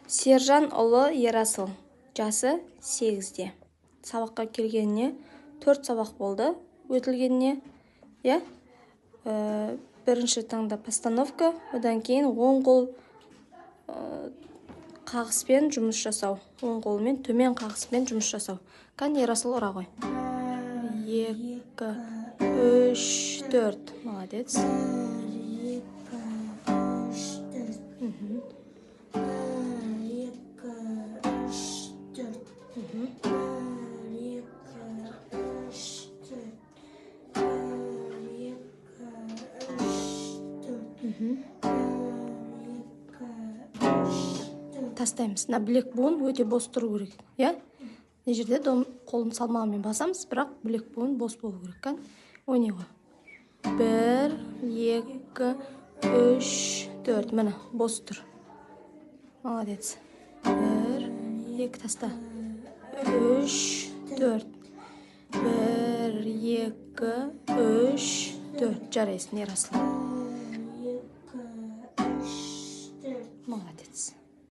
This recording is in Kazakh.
Сержан ұлы Ерасыл, жасы 8-де. Сабаққа келгеніне 4 сабақ болды, өтілгеніне. Бірінші таңда постановка, одан кейін оң қол қағыспен жұмыс жасау. Оң қолмен төмен қағыспен жұмыс жасау. Қан Ерасыл ұра ғой. 2, 3, 4. Молодец. 1, 2, 3, 4. 1, 2, 3, 4. 1, 2, 3, 4. Тастаймыз. Білек буын өте бос тұру керек. Не жерде қолын салмағымен басамыз, бірақ білек буын бос болу керек. Қан ойнай ғой. 1, 2, 3, 4. Міне, бос тұр. Молодец. 1, 2, таста. 3, 4. 1, 2, 3, 4. Жарайсың, Ерасыл.